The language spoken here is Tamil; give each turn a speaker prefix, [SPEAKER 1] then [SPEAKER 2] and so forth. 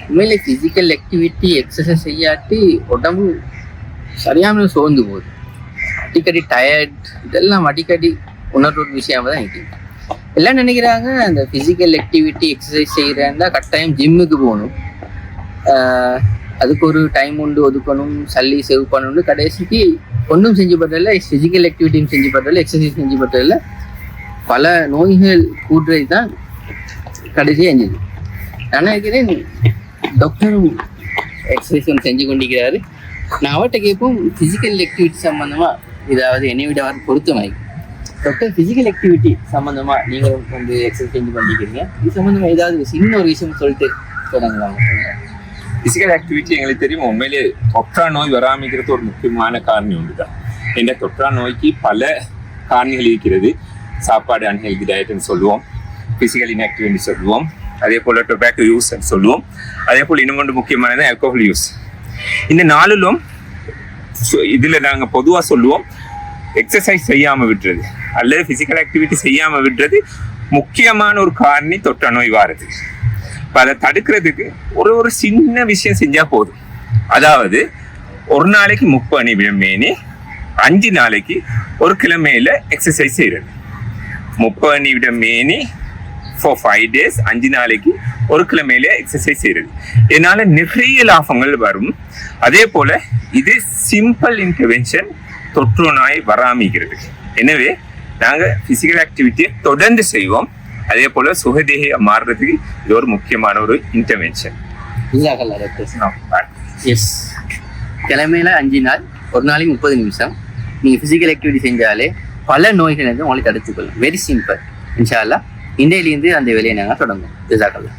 [SPEAKER 1] உண்மையிலே ஃபிசிக்கல் ஆக்டிவிட்டி எக்ஸசைஸ் செய்யாட்டி உடம்பு சரியான சோர்ந்து போகுது. அடிக்கடி டயர்ட், இதெல்லாம் அடிக்கடி உணர்வு ஒரு விஷயமா தான் இருக்குது. எல்லாம் நினைக்கிறாங்க அந்த ஃபிசிக்கல் ஆக்டிவிட்டி எக்ஸசைஸ் செய்கிறேன்னா கட்டாயம் ஜிம்முக்கு போகணும், அதுக்கு ஒரு டைம் உண்டு ஒதுக்கணும், சல்லி சேவ் பண்ணணும்னு கடைசிக்கு ஒன்றும் செஞ்சு பட்டதில்லை. ஃபிசிக்கல் ஆக்டிவிட்டியும் செஞ்சு பட்டதில்லை, எக்ஸசைஸ் செஞ்சு பட்டதில்லை. பல நோய்கள் கூடுறது தான் கடைசியாக செஞ்சது. நான் நினைக்கிறேன் டாக்டரும் எக்ஸசைஸ் ஒன்று செஞ்சு கொண்டிருக்கிறாரு. நான் அவர்கிட்ட கேட்போம் ஃபிசிக்கல் ஆக்டிவிட்டி சம்மந்தமாக ஏதாவது என்னை விட அவர் பொருத்தமாய். டாக்டர், ஃபிசிக்கல் ஆக்டிவிட்டி சம்மந்தமாக நீங்கள் வந்து எக்ஸசைஸ் செஞ்சு பண்ணிக்கிறீங்க, இது சம்மந்தமாக ஏதாவது சின்ன ஒரு விஷயம் சொல்லிட்டு தொடங்கலாம்.
[SPEAKER 2] ஃபிசிக்கல் ஆக்டிவிட்டி எங்களுக்கு தெரியும் உண்மையிலே தொற்றா நோய் வராமிக்கிறது ஒரு முக்கியமான காரணம் ஒன்று தான். இந்த தொற்றா நோய்க்கு பல காரணிகள் இருக்கிறது. சாப்பாடு அன்ஹெல்தி டயட்னு சொல்லுவோம், ஃபிசிக்கல் இன்ஆக்டிவிட்டி சொல்லுவோம், அதே போல் டொபாக்கோ யூஸ் சொல்லுவோம், அதே போல் இன்னும் ஒன்று முக்கியமானது ஆல்கோஹால் யூஸ். இந்த நாளிலும் இதில் நாங்கள் பொதுவாக சொல்லுவோம் எக்ஸசைஸ் செய்யாமல் விட்டுறது அல்லது ஃபிசிக்கல் ஆக்டிவிட்டி செய்யாமல் விட்டுறது முக்கியமான ஒரு காரணி தொற்றா நோய் வாரது. இப்போ அதை தடுக்கிறதுக்கு ஒரு சின்ன விஷயம் செஞ்சால் போதும். அதாவது ஒரு நாளைக்கு 30 நிமிடம் மேனி 5 நாளைக்கு ஒரு கிழமையில எக்ஸசைஸ் செய்கிறது. 30 நிமிடம் மேனி for 5 days 5 நாளைக்கு ஒரு கிழமையில எக்ஸசைஸ் செய்கிறது. இதனால நிறைய லாபங்கள் வரும். அதே போல இது சிம்பிள் இன்டர்வென்ஷன் தொற்று நோய் வராமிக்கிறது. எனவே நாங்கள் ஃபிசிக்கல் ஆக்டிவிட்டியை தொடர்ந்து செய்வோம். அதே போல சுகதேகியா மாறுறதுக்கு இது ஒரு முக்கியமான ஒரு இன்டர்வென்ஷன்.
[SPEAKER 1] எஸ், கிழமையில 5 நாள் ஒரு நாளைக்கு 30 நிமிஷம் நீங்கள் ஃபிசிக்கல் ஆக்டிவிட்டி செஞ்சாலே பல நோய்கள் வந்து உங்களை தடுத்துக்கொள்ளும். Very simple. இன்ஷா அல்லாஹ் இன்றையிலேருந்து அந்த வேலையை நாங்கள் தொடங்குவோம். ஜஸாக்கல்லாஹ்.